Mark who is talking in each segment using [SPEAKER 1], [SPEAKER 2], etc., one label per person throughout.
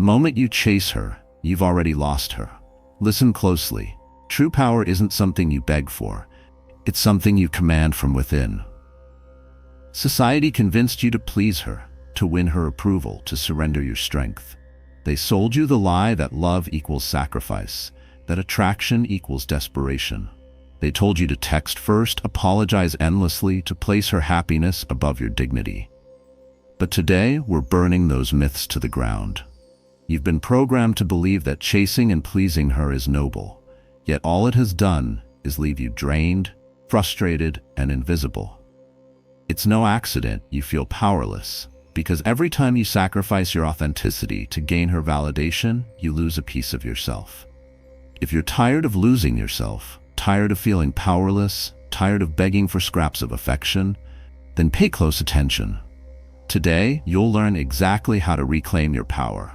[SPEAKER 1] The moment you chase her, you've already lost her. Listen closely. True power isn't something you beg for. It's something you command from within. Society convinced you to please her, to win her approval, to surrender your strength. They sold you the lie that love equals sacrifice, that attraction equals desperation. They told you to text first, apologize endlessly, to place her happiness above your dignity. But today, we're burning those myths to the ground. You've been programmed to believe that chasing and pleasing her is noble, yet all it has done is leave you drained, frustrated, and invisible. It's no accident you feel powerless, because every time you sacrifice your authenticity to gain her validation, you lose a piece of yourself. If you're tired of losing yourself, tired of feeling powerless, tired of begging for scraps of affection, then pay close attention. Today, you'll learn exactly how to reclaim your power,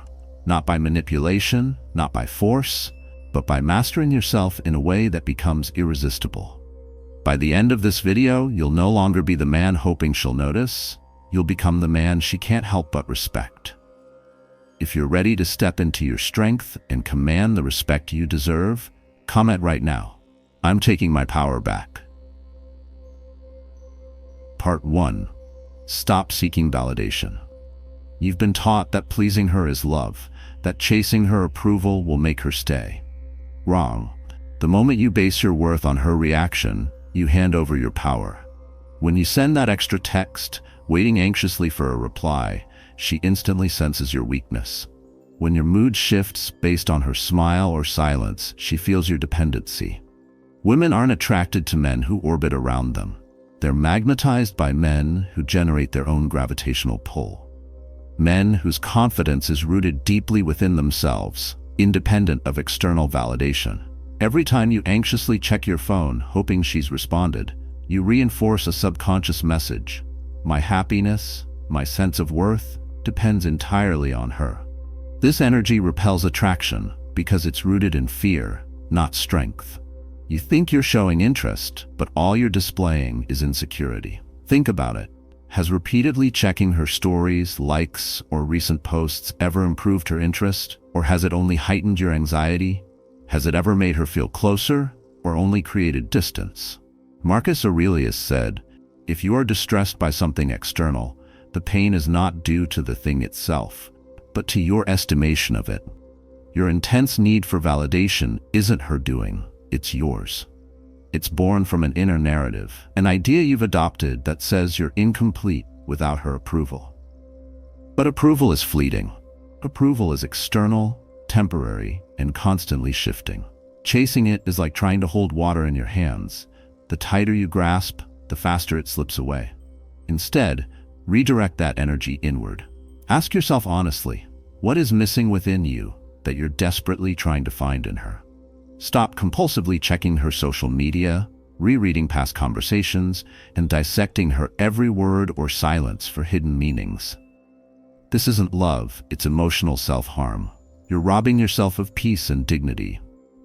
[SPEAKER 1] not by manipulation, not by force, but by mastering yourself in a way that becomes irresistible. By the end of this video, you'll no longer be the man hoping she'll notice. You'll become the man she can't help but respect. If you're ready to step into your strength and command the respect you deserve, comment right now. I'm taking my power back. Part 1. Stop seeking validation. You've been taught that pleasing her is love, that chasing her approval will make her stay. Wrong. The moment you base your worth on her reaction, you hand over your power. When you send that extra text, waiting anxiously for a reply, she instantly senses your weakness. When your mood shifts based on her smile or silence, she feels your dependency. Women aren't attracted to men who orbit around them. They're magnetized by men who generate their own gravitational pull. Men whose confidence is rooted deeply within themselves, independent of external validation. Every time you anxiously check your phone, hoping she's responded, you reinforce a subconscious message. My happiness, my sense of worth, depends entirely on her. This energy repels attraction because it's rooted in fear, not strength. You think you're showing interest, but all you're displaying is insecurity. Think about it. Has repeatedly checking her stories, likes, or recent posts ever improved her interest, or has it only heightened your anxiety? Has it ever made her feel closer, or only created distance? Marcus Aurelius said, "If you are distressed by something external, the pain is not due to the thing itself, but to your estimation of it. Your intense need for validation isn't her doing, it's yours. It's born from an inner narrative, an idea you've adopted that says you're incomplete without her approval." But approval is fleeting. Approval is external, temporary, and constantly shifting. Chasing it is like trying to hold water in your hands. The tighter you grasp, the faster it slips away. Instead, redirect that energy inward. Ask yourself honestly, what is missing within you that you're desperately trying to find in her? Stop compulsively checking her social media, rereading past conversations, and dissecting her every word or silence for hidden meanings. This isn't love, it's emotional self-harm. You're robbing yourself of peace and dignity.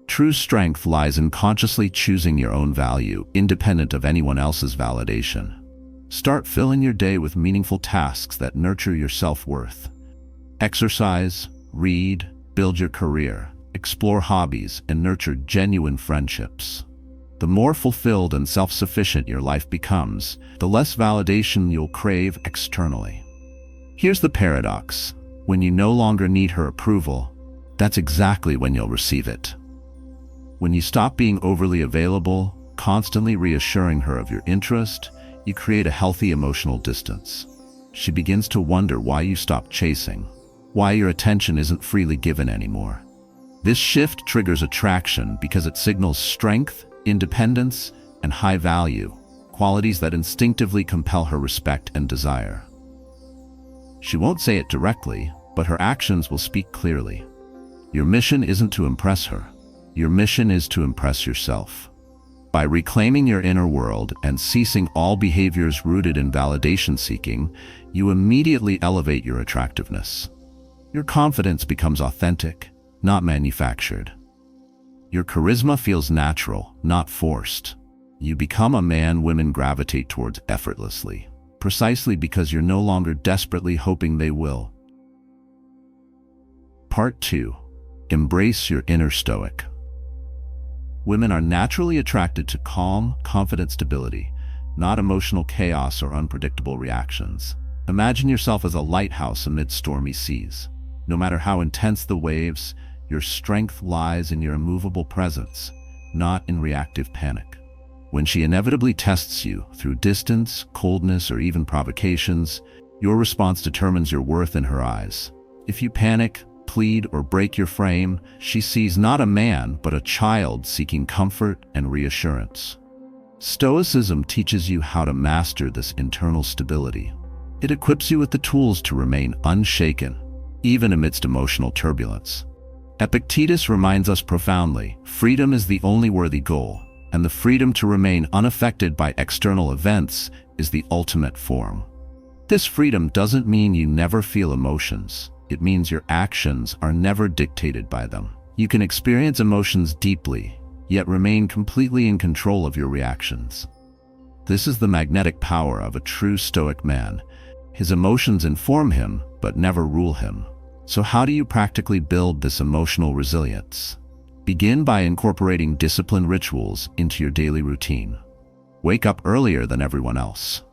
[SPEAKER 1] True strength lies in consciously choosing your own value, independent of anyone else's validation. Start filling your day with meaningful tasks that nurture your self-worth. Exercise, read, build your career, explore hobbies, and nurture genuine friendships. The more fulfilled and self-sufficient your life becomes, the less validation you'll crave externally. Here's the paradox. When you no longer need her approval, that's exactly when you'll receive it. When you stop being overly available, constantly reassuring her of your interest, you create a healthy emotional distance. She begins to wonder why you stopped chasing, why your attention isn't freely given anymore. This shift triggers attraction because it signals strength, independence, and high value, qualities that instinctively compel her respect and desire. She won't say it directly, but her actions will speak clearly. Your mission isn't to impress her. Your mission is to impress yourself. By reclaiming your inner world and ceasing all behaviors rooted in validation seeking, you immediately elevate your attractiveness. Your confidence becomes authentic, not manufactured. Your charisma feels natural, not forced. You become a man women gravitate towards effortlessly, precisely because you're no longer desperately hoping they will. Part 2. Embrace your inner Stoic. Women are naturally attracted to calm, confident stability, not emotional chaos or unpredictable reactions. Imagine yourself as a lighthouse amid stormy seas. No matter how intense the waves, your strength lies in your immovable presence, not in reactive panic. When she inevitably tests you through distance, coldness, or even provocations, your response determines your worth in her eyes. If you panic, plead, or break your frame, she sees not a man, but a child seeking comfort and reassurance. Stoicism teaches you how to master this internal stability. It equips you with the tools to remain unshaken, even amidst emotional turbulence. Epictetus reminds us profoundly, freedom is the only worthy goal, and the freedom to remain unaffected by external events is the ultimate form. This freedom doesn't mean you never feel emotions. It means your actions are never dictated by them. You can experience emotions deeply, yet remain completely in control of your reactions. This is the magnetic power of a true Stoic man. His emotions inform him, but never rule him. So how do you practically build this emotional resilience? Begin by incorporating disciplined rituals into your daily routine. Wake up earlier than everyone else.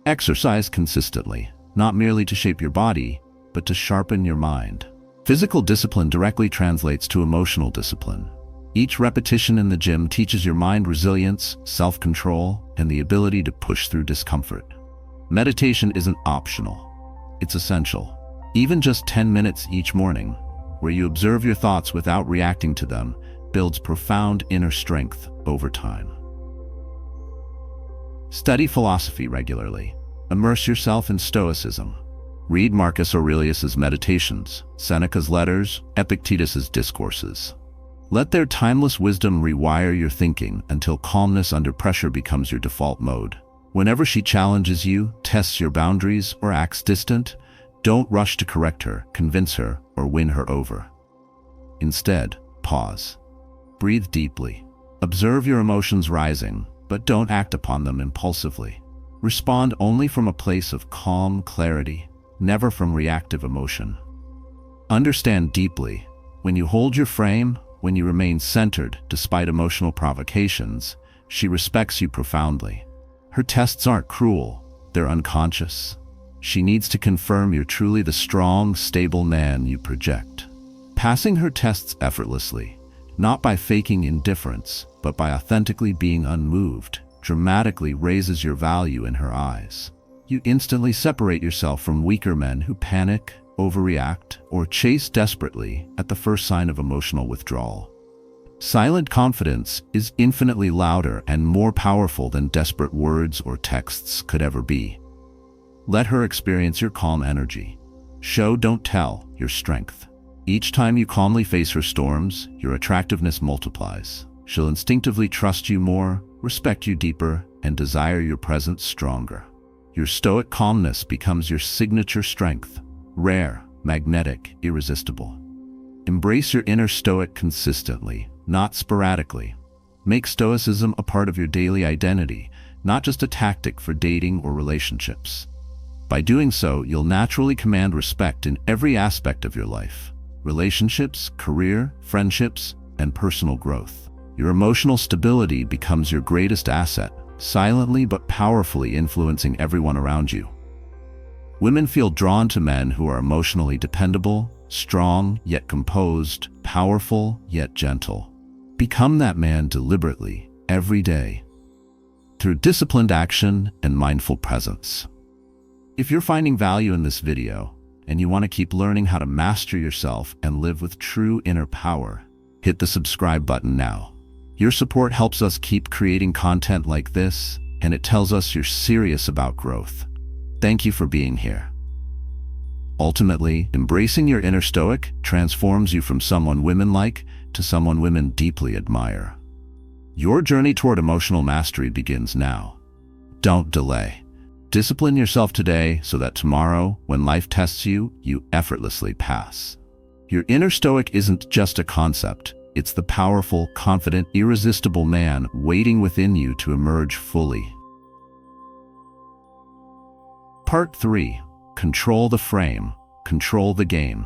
[SPEAKER 1] Exercise consistently, not merely to shape your body, but to sharpen your mind. Physical discipline directly translates to emotional discipline. Each repetition in the gym teaches your mind resilience, self-control, and the ability to push through discomfort. Meditation isn't optional. It's essential. Even just 10 minutes each morning, where you observe your thoughts without reacting to them, builds profound inner strength over time. Study philosophy regularly. Immerse yourself in Stoicism. Read Marcus Aurelius's Meditations, Seneca's Letters, Epictetus's Discourses. Let their timeless wisdom rewire your thinking until calmness under pressure becomes your default mode. Whenever she challenges you, tests your boundaries, or acts distant, don't rush to correct her, convince her, or win her over. Instead, pause. Breathe deeply. Observe your emotions rising, but don't act upon them impulsively. Respond only from a place of calm clarity, never from reactive emotion. Understand deeply, when you hold your frame, when you remain centered despite emotional provocations, she respects you profoundly. Her tests aren't cruel, they're unconscious. She needs to confirm you're truly the strong, stable man you project. Passing her tests effortlessly, not by faking indifference, but by authentically being unmoved, dramatically raises your value in her eyes. You instantly separate yourself from weaker men who panic, overreact, or chase desperately at the first sign of emotional withdrawal. Silent confidence is infinitely louder and more powerful than desperate words or texts could ever be. Let her experience your calm energy. Show, don't tell, your strength. Each time you calmly face her storms, your attractiveness multiplies. She'll instinctively trust you more, respect you deeper, and desire your presence stronger. Your Stoic calmness becomes your signature strength, rare, magnetic, irresistible. Embrace your inner Stoic consistently, not sporadically. Make Stoicism a part of your daily identity, not just a tactic for dating or relationships. By doing so, you'll naturally command respect in every aspect of your life: relationships, career, friendships, and personal growth. Your emotional stability becomes your greatest asset, silently but powerfully influencing everyone around you. Women feel drawn to men who are emotionally dependable, strong yet composed, powerful yet gentle. Become that man deliberately, every day, through disciplined action and mindful presence. If you're finding value in this video, and you want to keep learning how to master yourself and live with true inner power, hit the subscribe button now. Your support helps us keep creating content like this, and it tells us you're serious about growth. Thank you for being here. Ultimately, embracing your inner Stoic transforms you from someone women like to someone women deeply admire. Your journey toward emotional mastery begins now. Don't delay. Discipline yourself today so that tomorrow, when life tests you, you effortlessly pass. Your inner Stoic isn't just a concept. It's the powerful, confident, irresistible man waiting within you to emerge fully. Part 3. Control the frame, control the game.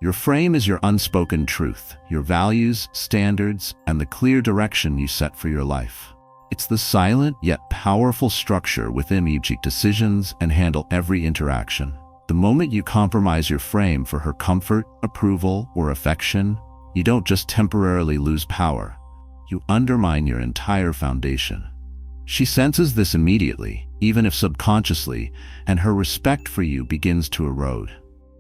[SPEAKER 1] Your frame is your unspoken truth, your values, standards, and the clear direction you set for your life. It's the silent yet powerful structure within you to make decisions and handle every interaction. The moment you compromise your frame for her comfort, approval, or affection, you don't just temporarily lose power, you undermine your entire foundation. She senses this immediately, even if subconsciously, and her respect for you begins to erode.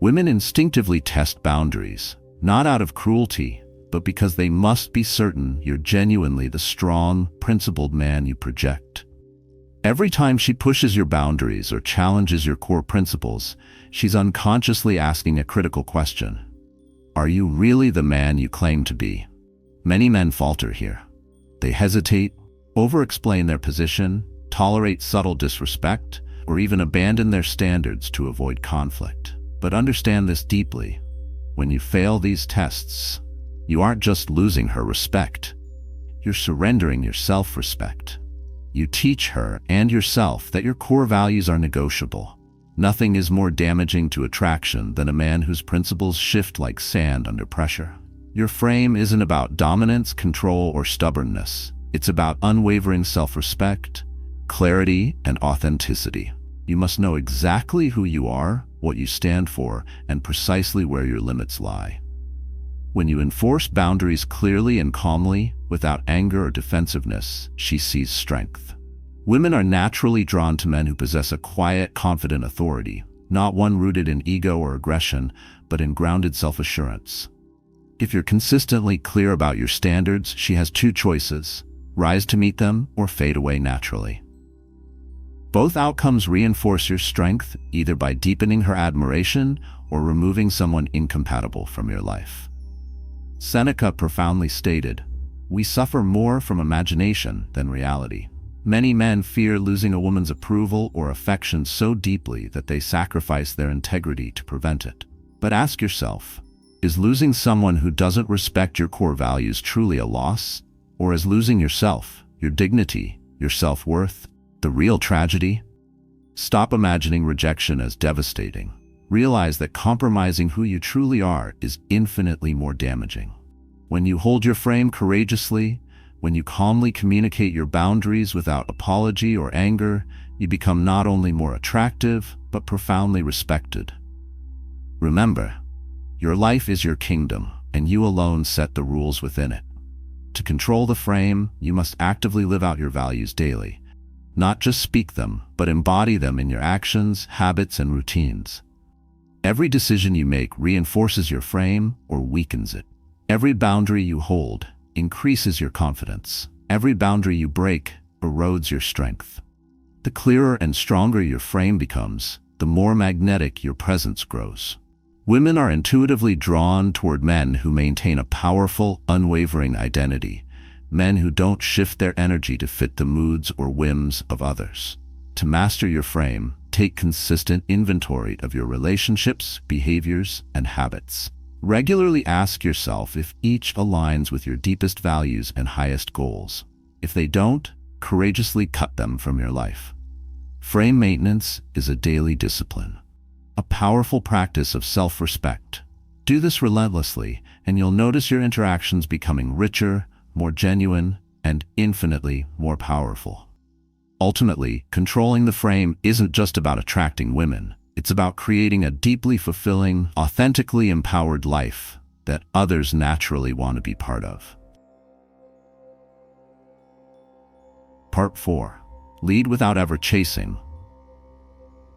[SPEAKER 1] Women instinctively test boundaries, not out of cruelty, but because they must be certain you're genuinely the strong, principled man you project. Every time she pushes your boundaries or challenges your core principles, she's unconsciously asking a critical question. Are you really the man you claim to be? Many men falter here. They hesitate, over-explain their position, tolerate subtle disrespect, or even abandon their standards to avoid conflict. But understand this deeply. When you fail these tests, you aren't just losing her respect. You're surrendering your self-respect. You teach her and yourself that your core values are negotiable. Nothing is more damaging to attraction than a man whose principles shift like sand under pressure. Your frame isn't about dominance, control, or stubbornness. It's about unwavering self-respect, clarity, and authenticity. You must know exactly who you are, what you stand for, and precisely where your limits lie. When you enforce boundaries clearly and calmly, without anger or defensiveness, she sees strength. Women are naturally drawn to men who possess a quiet, confident authority, not one rooted in ego or aggression, but in grounded self-assurance. If you're consistently clear about your standards, she has two choices: rise to meet them or fade away naturally. Both outcomes reinforce your strength, either by deepening her admiration or removing someone incompatible from your life. Seneca profoundly stated, "We suffer more from imagination than reality." Many men fear losing a woman's approval or affection so deeply that they sacrifice their integrity to prevent it. But ask yourself, is losing someone who doesn't respect your core values truly a loss? Or is losing yourself, your dignity, your self-worth, the real tragedy? Stop imagining rejection as devastating. Realize that compromising who you truly are is infinitely more damaging. When you hold your frame courageously, when you calmly communicate your boundaries without apology or anger, you become not only more attractive, but profoundly respected. Remember, your life is your kingdom, and you alone set the rules within it. To control the frame, you must actively live out your values daily. Not just speak them, but embody them in your actions, habits, and routines. Every decision you make reinforces your frame or weakens it. Every boundary you hold increases your confidence. Every boundary you break erodes your strength. The clearer and stronger your frame becomes, the more magnetic your presence grows. Women are intuitively drawn toward men who maintain a powerful, unwavering identity, men who don't shift their energy to fit the moods or whims of others. To master your frame, take consistent inventory of your relationships, behaviors, and habits. Regularly ask yourself if each aligns with your deepest values and highest goals. If they don't, courageously cut them from your life. Frame maintenance is a daily discipline, a powerful practice of self-respect. Do this relentlessly, and you'll notice your interactions becoming richer, more genuine, and infinitely more powerful. Ultimately, controlling the frame isn't just about attracting women. It's about creating a deeply fulfilling, authentically empowered life that others naturally want to be part of. Part 4. Lead without ever chasing.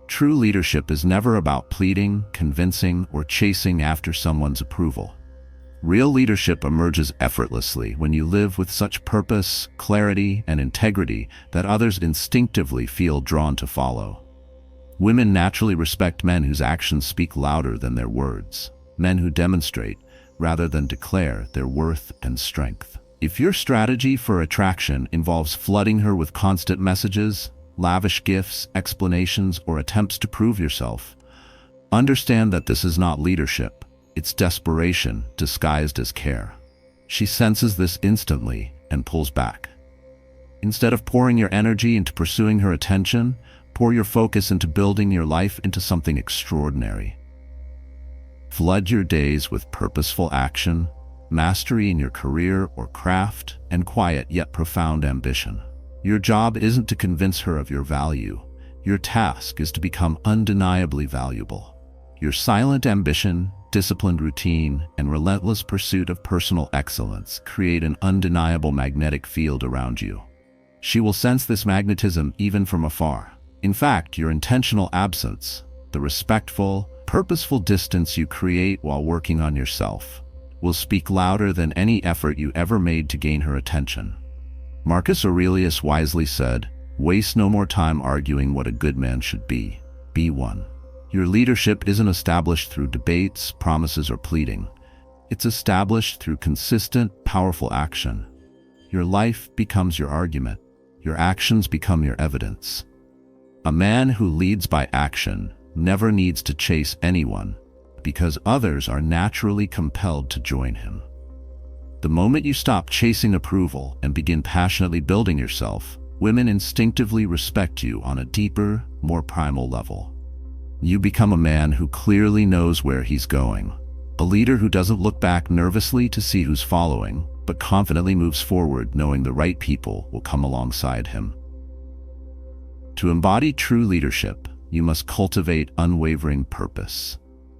[SPEAKER 1] True leadership is never about pleading, convincing, or chasing after someone's approval. Real leadership emerges effortlessly when you live with such purpose, clarity, and integrity that others instinctively feel drawn to follow. Women naturally respect men whose actions speak louder than their words, men who demonstrate, rather than declare, their worth and strength. If your strategy for attraction involves flooding her with constant messages, lavish gifts, explanations, or attempts to prove yourself, understand that this is not leadership. It's desperation disguised as care. She senses this instantly and pulls back. Instead of pouring your energy into pursuing her attention, pour your focus into building your life into something extraordinary. Flood your days with purposeful action, mastery in your career or craft, and quiet yet profound ambition. Your job isn't to convince her of your value. Your task is to become undeniably valuable. Your silent ambition, disciplined routine, and relentless pursuit of personal excellence create an undeniable magnetic field around you. She will sense this magnetism even from afar. In fact, your intentional absence, the respectful, purposeful distance you create while working on yourself, will speak louder than any effort you ever made to gain her attention. Marcus Aurelius wisely said, "Waste no more time arguing what a good man should be. Be one." Your leadership isn't established through debates, promises, or pleading. It's established through consistent, powerful action. Your life becomes your argument. Your actions become your evidence. A man who leads by action never needs to chase anyone because others are naturally compelled to join him. The moment you stop chasing approval and begin passionately building yourself, women instinctively respect you on a deeper, more primal level. You become a man who clearly knows where he's going, a leader who doesn't look back nervously to see who's following, but confidently moves forward knowing the right people will come alongside him. To embody true leadership, you must cultivate unwavering purpose.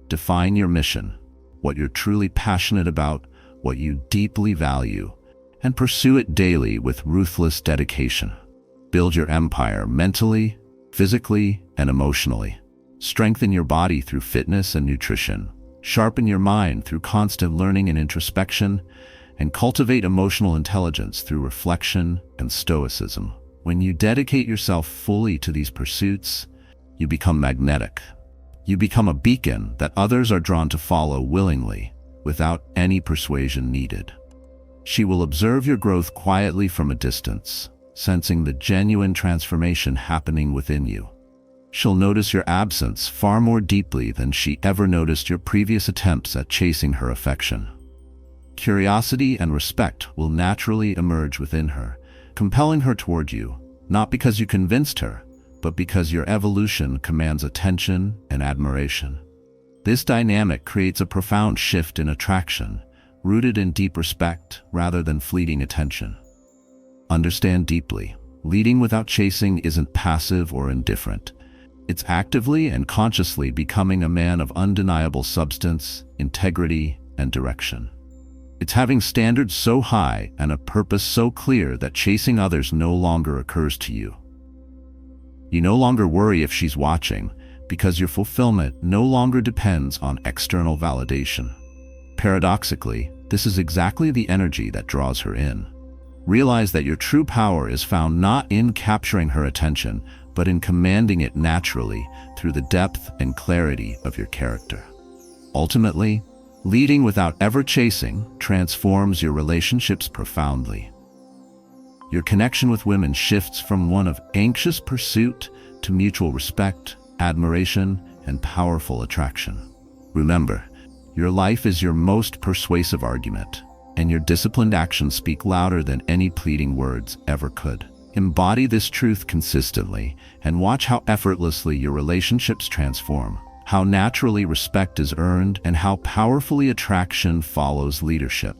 [SPEAKER 1] Define your mission, what you're truly passionate about, what you deeply value, and pursue it daily with ruthless dedication. Build your empire mentally, physically, and emotionally. Strengthen your body through fitness and nutrition. Sharpen your mind through constant learning and introspection, and cultivate emotional intelligence through reflection and stoicism. When you dedicate yourself fully to these pursuits, you become magnetic. You become a beacon that others are drawn to follow willingly, without any persuasion needed. She will observe your growth quietly from a distance, sensing the genuine transformation happening within you. She'll notice your absence far more deeply than she ever noticed your previous attempts at chasing her affection. Curiosity and respect will naturally emerge within her, compelling her toward you, not because you convinced her, but because your evolution commands attention and admiration. This dynamic creates a profound shift in attraction, rooted in deep respect rather than fleeting attention. Understand deeply, leading without chasing isn't passive or indifferent. It's actively and consciously becoming a man of undeniable substance, integrity, and direction. It's having standards so high and a purpose so clear that chasing others no longer occurs to you. You no longer worry if she's watching, because your fulfillment no longer depends on external validation. Paradoxically, this is exactly the energy that draws her in. Realize that your true power is found not in capturing her attention, but in commanding it naturally through the depth and clarity of your character. Ultimately, leading without ever chasing transforms your relationships profoundly. Your connection with women shifts from one of anxious pursuit to mutual respect, admiration, and powerful attraction. Remember, your life is your most persuasive argument, and your disciplined actions speak louder than any pleading words ever could. Embody this truth consistently, and watch how effortlessly your relationships transform, how naturally respect is earned, and how powerfully attraction follows leadership.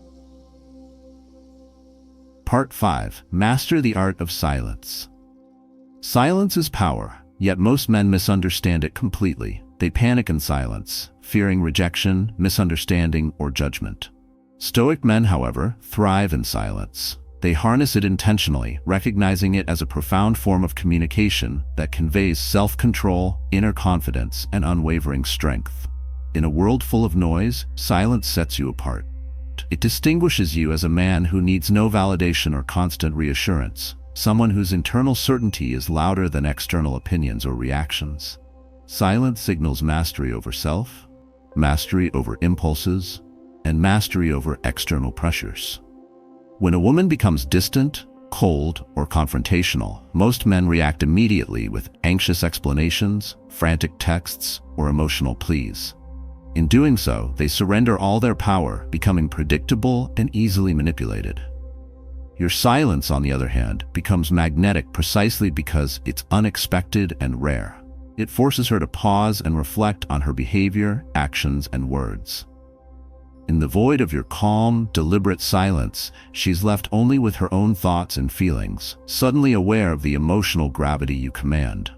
[SPEAKER 1] Part 5. Master the art of silence. Silence is power, yet most men misunderstand it completely. They panic in silence, fearing rejection, misunderstanding, or judgment. Stoic men, however, thrive in silence. They harness it intentionally, recognizing it as a profound form of communication that conveys self-control, inner confidence, and unwavering strength. In a world full of noise, silence sets you apart. It distinguishes you as a man who needs no validation or constant reassurance, someone whose internal certainty is louder than external opinions or reactions. Silence signals mastery over self, mastery over impulses, and mastery over external pressures. When a woman becomes distant, cold, or confrontational, most men react immediately with anxious explanations, frantic texts, or emotional pleas. In doing so, they surrender all their power, becoming predictable and easily manipulated. Your silence, on the other hand, becomes magnetic precisely because it's unexpected and rare. It forces her to pause and reflect on her behavior, actions, and words. In the void of your calm, deliberate silence, she's left only with her own thoughts and feelings, suddenly aware of the emotional gravity you command.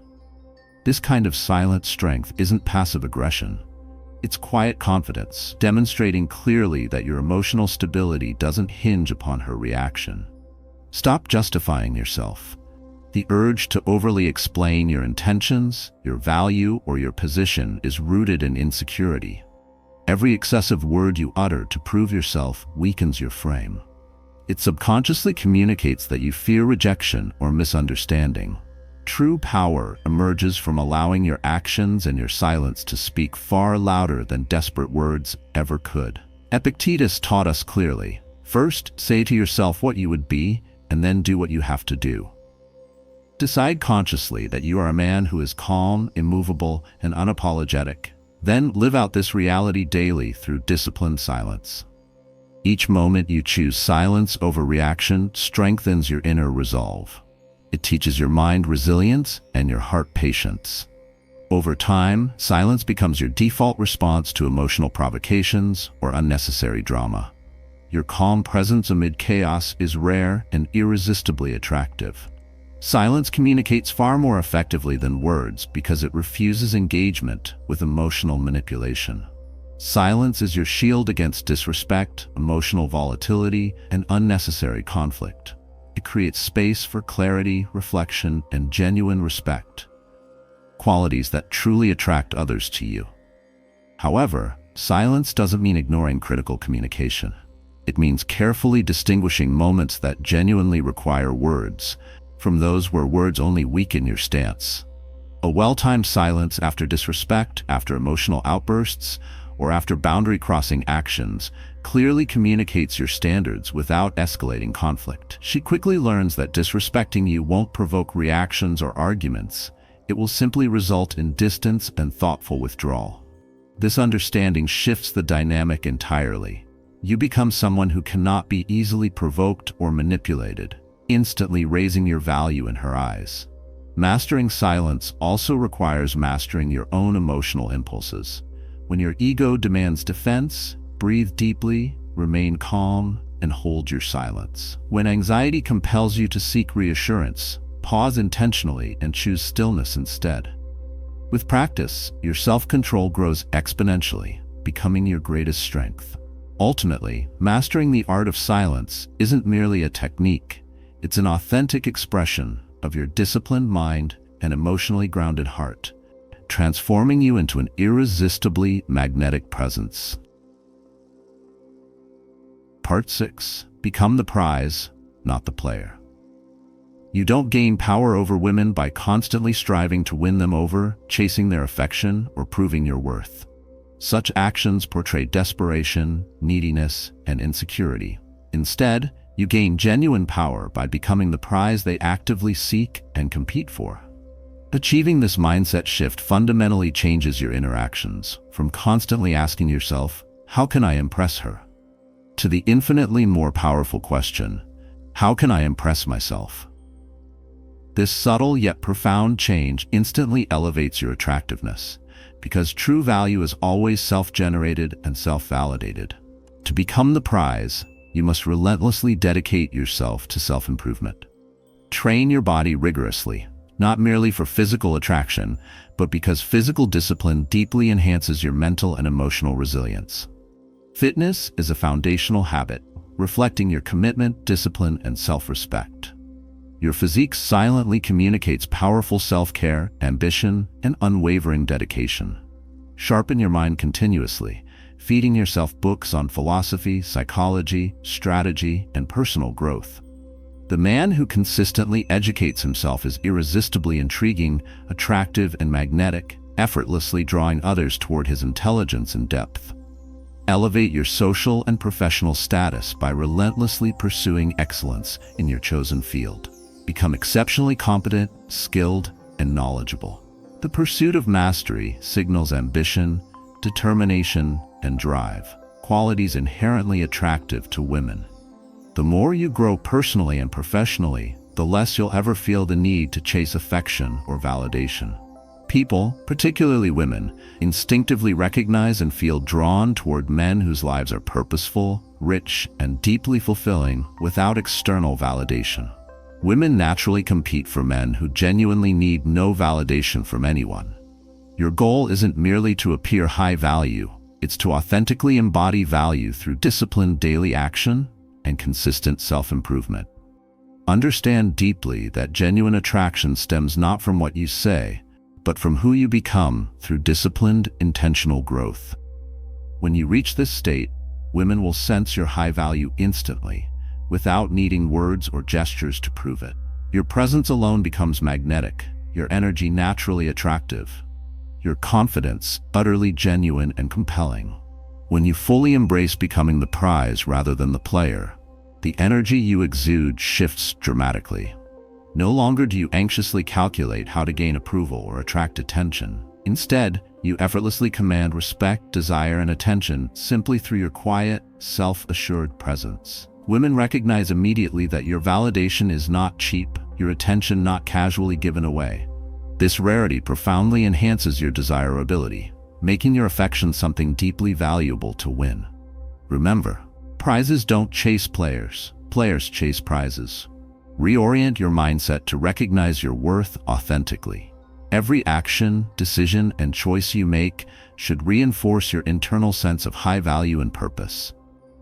[SPEAKER 1] This kind of silent strength isn't passive aggression. It's quiet confidence, demonstrating clearly that your emotional stability doesn't hinge upon her reaction. Stop justifying yourself. The urge to overly explain your intentions, your value, or your position is rooted in insecurity. Every excessive word you utter to prove yourself weakens your frame. It subconsciously communicates that you fear rejection or misunderstanding. True power emerges from allowing your actions and your silence to speak far louder than desperate words ever could. Epictetus taught us clearly, first say to yourself what you would be, and then do what you have to do. Decide consciously that you are a man who is calm, immovable, and unapologetic. Then live out this reality daily through disciplined silence. Each moment you choose silence over reaction strengthens your inner resolve. It teaches your mind resilience and your heart patience. Over time, silence becomes your default response to emotional provocations or unnecessary drama. Your calm presence amid chaos is rare and irresistibly attractive. Silence communicates far more effectively than words because it refuses engagement with emotional manipulation. Silence is your shield against disrespect, emotional volatility, and unnecessary conflict. It creates space for clarity, reflection, and genuine respect, qualities that truly attract others to you. However, silence doesn't mean ignoring critical communication. It means carefully distinguishing moments that genuinely require words from those where words only weaken your stance. A well-timed silence after disrespect, after emotional outbursts, or after boundary-crossing actions clearly communicates your standards without escalating conflict. She quickly learns that disrespecting you won't provoke reactions or arguments. It will simply result in distance and thoughtful withdrawal. This understanding shifts the dynamic entirely. You become someone who cannot be easily provoked or manipulated, instantly raising your value in her eyes. Mastering silence also requires mastering your own emotional impulses. When your ego demands defense, breathe deeply, remain calm, and hold your silence. When anxiety compels you to seek reassurance, pause intentionally and choose stillness instead. With practice, your self-control grows exponentially, becoming your greatest strength. Ultimately, mastering the art of silence isn't merely a technique. It's an authentic expression of your disciplined mind and emotionally grounded heart, transforming you into an irresistibly magnetic presence. Part 6. Become the prize, not the player. You don't gain power over women by constantly striving to win them over, chasing their affection, or proving your worth. Such actions portray desperation, neediness, and insecurity. Instead, you gain genuine power by becoming the prize they actively seek and compete for. Achieving this mindset shift fundamentally changes your interactions, from constantly asking yourself, "How can I impress her?" to the infinitely more powerful question, "How can I impress myself?" This subtle yet profound change instantly elevates your attractiveness, because true value is always self-generated and self-validated. To become the prize, you must relentlessly dedicate yourself to self-improvement. Train your body rigorously, not merely for physical attraction, but because physical discipline deeply enhances your mental and emotional resilience. Fitness is a foundational habit, reflecting your commitment, discipline, and self-respect. Your physique silently communicates powerful self-care, ambition, and unwavering dedication. Sharpen your mind continuously, feeding yourself books on philosophy, psychology, strategy, and personal growth. The man who consistently educates himself is irresistibly intriguing, attractive, and magnetic, effortlessly drawing others toward his intelligence and depth. Elevate your social and professional status by relentlessly pursuing excellence in your chosen field. Become exceptionally competent, skilled, and knowledgeable. The pursuit of mastery signals ambition, determination, and drive, qualities inherently attractive to women. The more you grow personally and professionally, the less you'll ever feel the need to chase affection or validation. People, particularly women, instinctively recognize and feel drawn toward men whose lives are purposeful, rich, and deeply fulfilling without external validation. Women naturally compete for men who genuinely need no validation from anyone. Your goal isn't merely to appear high value, it's to authentically embody value through disciplined daily action and consistent self-improvement. Understand deeply that genuine attraction stems not from what you say, but from who you become through disciplined, intentional growth. When you reach this state, women will sense your high value instantly, without needing words or gestures to prove it. Your presence alone becomes magnetic, your energy naturally attractive, your confidence utterly genuine and compelling. When you fully embrace becoming the prize rather than the player, the energy you exude shifts dramatically. No longer do you anxiously calculate how to gain approval or attract attention. Instead, you effortlessly command respect, desire, and attention simply through your quiet, self-assured presence. Women recognize immediately that your validation is not cheap, your attention not casually given away. This rarity profoundly enhances your desirability, making your affection something deeply valuable to win. Remember, prizes don't chase players, players chase prizes. Reorient your mindset to recognize your worth authentically. Every action, decision, and choice you make should reinforce your internal sense of high value and purpose.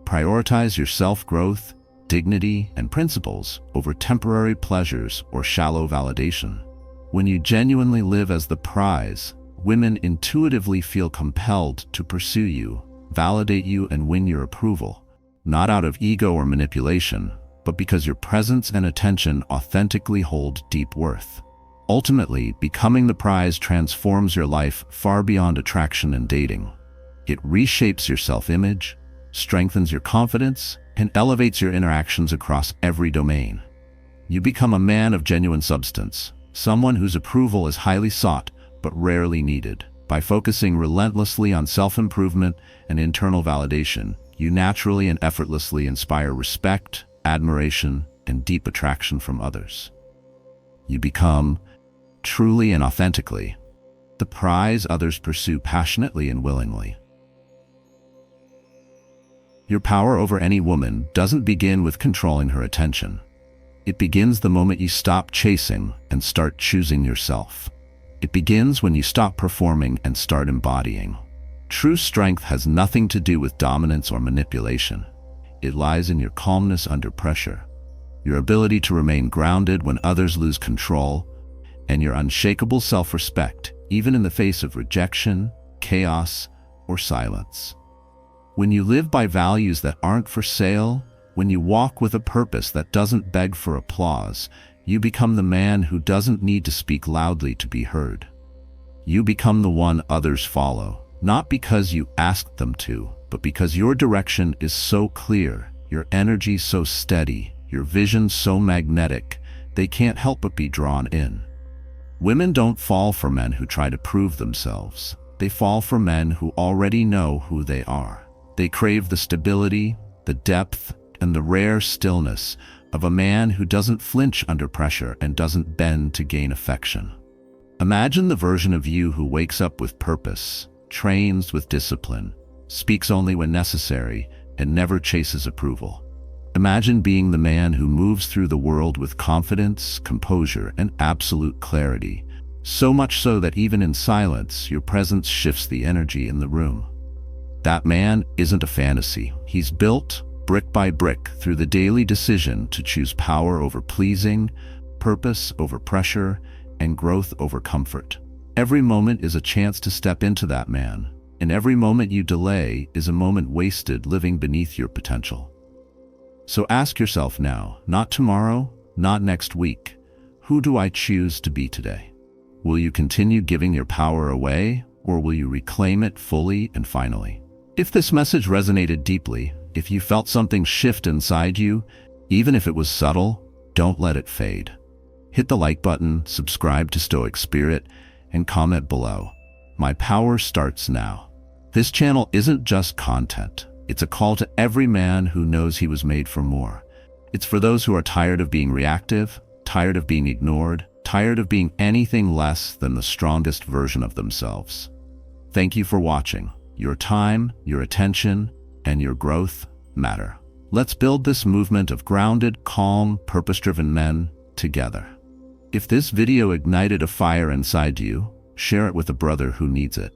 [SPEAKER 1] Prioritize your self-growth, dignity, and principles over temporary pleasures or shallow validation. When you genuinely live as the prize, women intuitively feel compelled to pursue you, validate you, and win your approval, not out of ego or manipulation, but because your presence and attention authentically hold deep worth. Ultimately, becoming the prize transforms your life far beyond attraction and dating. It reshapes your self-image, strengthens your confidence, and elevates your interactions across every domain. You become a man of genuine substance, someone whose approval is highly sought but rarely needed. By focusing relentlessly on self-improvement and internal validation, you naturally and effortlessly inspire respect, admiration, and deep attraction from others. You become, truly and authentically, the prize others pursue passionately and willingly. Your power over any woman doesn't begin with controlling her attention. It begins the moment you stop chasing and start choosing yourself. It begins when you stop performing and start embodying. True strength has nothing to do with dominance or manipulation. It lies in your calmness under pressure, your ability to remain grounded when others lose control, and your unshakable self-respect, even in the face of rejection, chaos, or silence. When you live by values that aren't for sale, when you walk with a purpose that doesn't beg for applause, you become the man who doesn't need to speak loudly to be heard. You become the one others follow, not because you asked them to, but because your direction is so clear, your energy so steady, your vision so magnetic, they can't help but be drawn in. Women don't fall for men who try to prove themselves. They fall for men who already know who they are. They crave the stability, the depth, and the rare stillness of a man who doesn't flinch under pressure and doesn't bend to gain affection. Imagine the version of you who wakes up with purpose, trains with discipline, speaks only when necessary, and never chases approval. Imagine being the man who moves through the world with confidence, composure, and absolute clarity, so much so that even in silence, your presence shifts the energy in the room. That man isn't a fantasy. He's built, brick by brick, through the daily decision to choose power over pleasing, purpose over pressure, and growth over comfort. Every moment is a chance to step into that man, and every moment you delay is a moment wasted living beneath your potential. So ask yourself now, not tomorrow, not next week, who do I choose to be today? Will you continue giving your power away, or will you reclaim it fully and finally? If this message resonated deeply, if you felt something shift inside you, even if it was subtle, don't let it fade. Hit the like button, subscribe to Stoic Spirit, and comment below. My power starts now. This channel isn't just content. It's a call to every man who knows he was made for more. It's for those who are tired of being reactive, tired of being ignored, tired of being anything less than the strongest version of themselves. Thank you for watching. Your time, your attention, and your growth matter. Let's build this movement of grounded, calm, purpose-driven men together. If this video ignited a fire inside you, share it with a brother who needs it.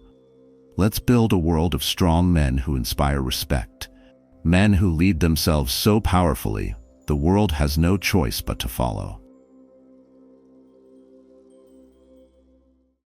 [SPEAKER 1] Let's build a world of strong men who inspire respect. Men who lead themselves so powerfully, the world has no choice but to follow.